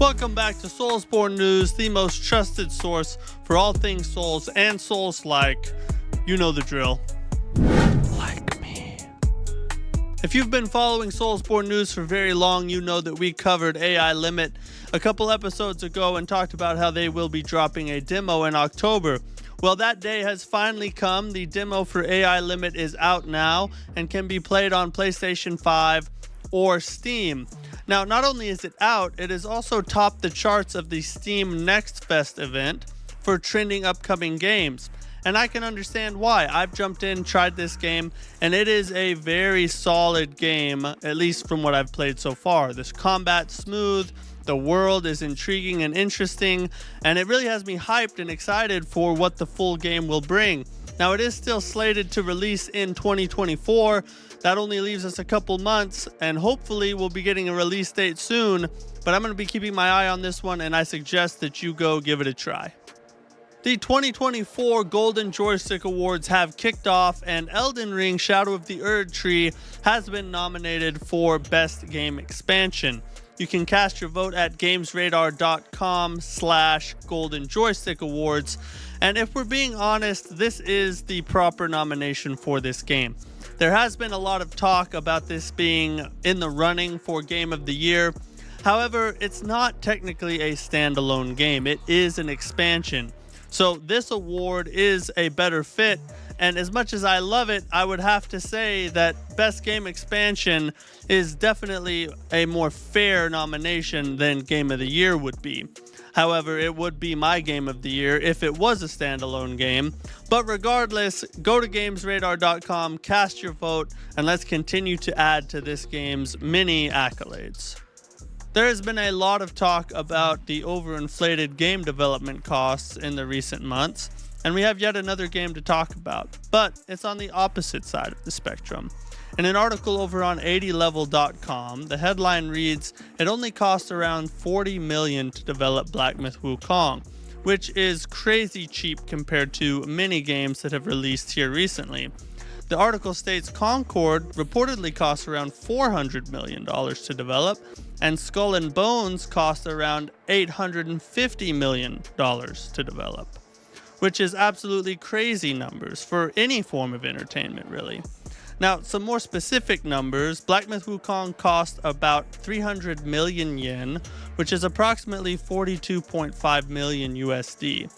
Welcome back to Soulsborne News, the most trusted source for all things Souls and Souls-like. You know the drill. Like me. If you've been following Soulsborne News for very long, you know that we covered AI Limit a couple episodes ago and talked about how they will be dropping a demo in October. Well, that day has finally come. The demo for AI Limit is out now and can be played on PlayStation 5 or Steam. Now, not only is it out, it has also topped the charts of the Steam Next Fest event for trending upcoming games. And I can understand why. I've jumped in, tried this game, and it is a very solid game, at least from what I've played so far. This combat's smooth, the world is intriguing and interesting, and it really has me hyped and excited for what the full game will bring. Now, it is still slated to release in 2024. That only leaves us a couple months, and hopefully we'll be getting a release date soon, but I'm going to be keeping my eye on this one, and I suggest that you go give it a try. The 2024 Golden Joystick Awards have kicked off, and Elden Ring Shadow of the Erdtree has been nominated for Best Game Expansion. You can cast your vote at gamesradar.com/Golden Joystick Awards, and if we're being honest, this is the proper nomination for this game. There has been a lot of talk about this being in the running for Game of the Year. However, it's not technically a standalone game. It is an expansion. So this award is a better fit, and as much as I love it, I would have to say that Best Game Expansion is definitely a more fair nomination than Game of the Year would be. However, it would be my Game of the Year if it was a standalone game. But regardless, go to gamesradar.com, cast your vote, and let's continue to add to this game's many accolades. There has been a lot of talk about the overinflated game development costs in the recent months, and we have yet another game to talk about, but it's on the opposite side of the spectrum. In an article over on 80level.com, the headline reads, "It only cost around $40 million to develop Black Myth Wukong," which is crazy cheap compared to many games that have released here recently. The article states Concord reportedly cost around $400 million to develop, and Skull and Bones cost around $850 million to develop, which is absolutely crazy numbers for any form of entertainment, really. Now, some more specific numbers. Black Myth Wukong cost about 300 million yen, which is approximately 42.5 million USD.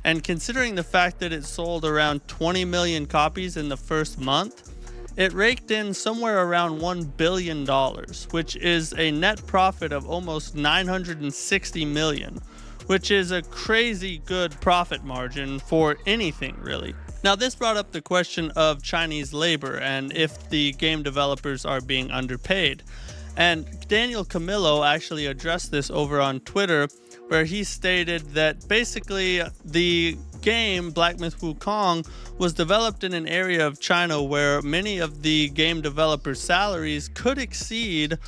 And considering the fact that it sold around 20 million copies in the first month, it raked in somewhere around $1 billion, which is a net profit of almost 960 million, which is a crazy good profit margin for anything, really. Now, this brought up the question of Chinese labor and if the game developers are being underpaid. And Daniel Camillo actually addressed this over on Twitter, where he stated that basically the game Black Myth Wukong was developed in an area of China where many of the game developers' salaries could exceed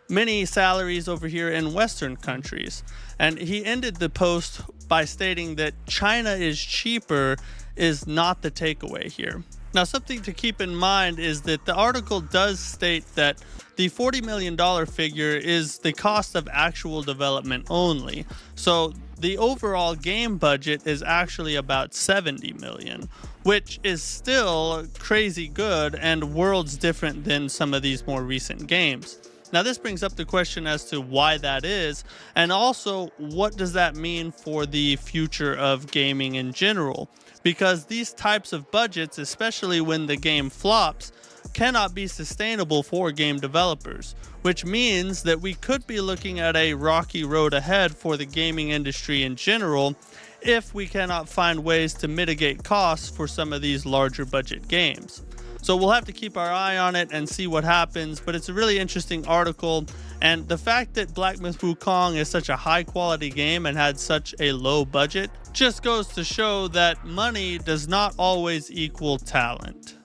many salaries over here in Western countries. And he ended the post by stating that China is cheaper is not the takeaway here. Now, something to keep in mind is that the article does state that the $40 million figure is the cost of actual development only. So the overall game budget is actually about 70 million, which is still crazy good and worlds different than some of these more recent games. Now, this brings up the question as to why that is, and also what does that mean for the future of gaming in general? Because these types of budgets, especially when the game flops, cannot be sustainable for game developers, which means that we could be looking at a rocky road ahead for the gaming industry in general if we cannot find ways to mitigate costs for some of these larger budget games. So we'll have to keep our eye on it and see what happens, but it's a really interesting article, and the fact that Black Myth Wukong is such a high quality game and had such a low budget just goes to show that money does not always equal talent.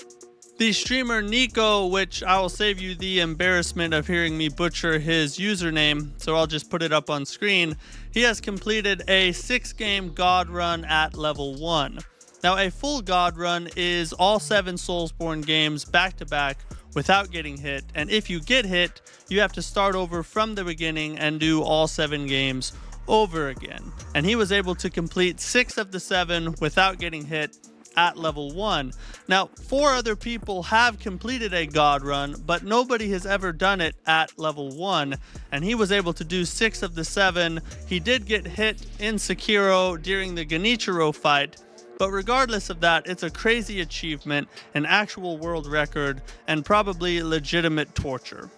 The streamer Nico, which I will save you the embarrassment of hearing me butcher his username, so I'll just put it up on screen, he has completed a 6-game God run at level 1. Now, a full God run is all 7 Soulsborne games back to back without getting hit, and if you get hit, you have to start over from the beginning and do all 7 games over again. And he was able to complete 6 of the 7 without getting hit at level 1. Now, 4 other people have completed a god run, but nobody has ever done it at level 1, and he was able to do 6 of the 7. He did get hit in Sekiro during the Genichiro fight, but regardless of that, it's a crazy achievement, an actual world record, and probably legitimate torture.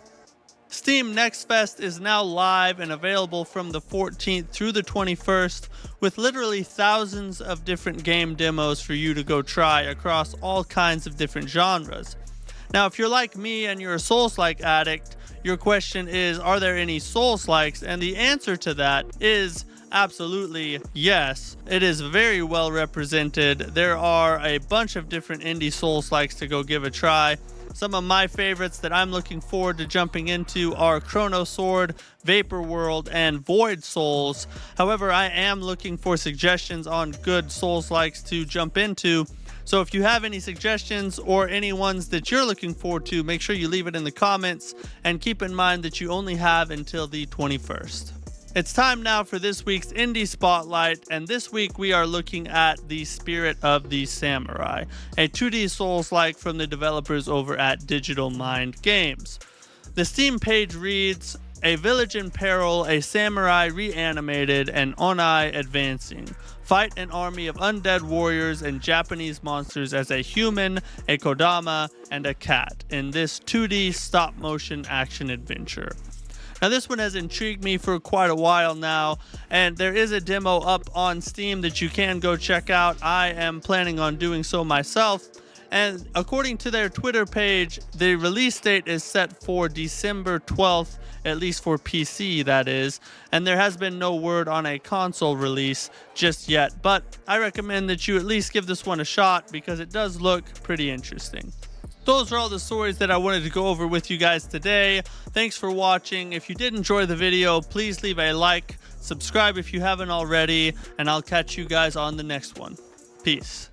Steam Next Fest is now live and available from the 14th through the 21st, with literally thousands of different game demos for you to go try across all kinds of different genres. Now, if you're like me and you're a Souls-like addict, your question is, are there any Souls-likes? And the answer to that is absolutely yes. It is very well represented. There are a bunch of different indie Souls-likes to go give a try. Some of my favorites that I'm looking forward to jumping into are Chrono Sword, Vapor World, and Void Souls. However, I am looking for suggestions on good Souls-likes to jump into. So if you have any suggestions or any ones that you're looking forward to, make sure you leave it in the comments, and keep in mind that you only have until the 21st. It's time now for this week's Indie Spotlight, and this week we are looking at The Spirit of the Samurai, a 2D Souls-like from the developers over at Digital Mind Games. The Steam page reads, "A village in peril, a samurai reanimated, and onai advancing. Fight an army of undead warriors and Japanese monsters as a human, a kodama, and a cat in this 2D stop-motion action adventure." Now, this one has intrigued me for quite a while now, and there is a demo up on Steam that you can go check out. I am planning on doing so myself, and according to their Twitter page, the release date is set for December 12th, at least for PC, that is, and there has been no word on a console release just yet, but I recommend that you at least give this one a shot because it does look pretty interesting. Those are all the stories that I wanted to go over with you guys today. Thanks for watching. If you did enjoy the video, please leave a like, subscribe if you haven't already, and I'll catch you guys on the next one. Peace.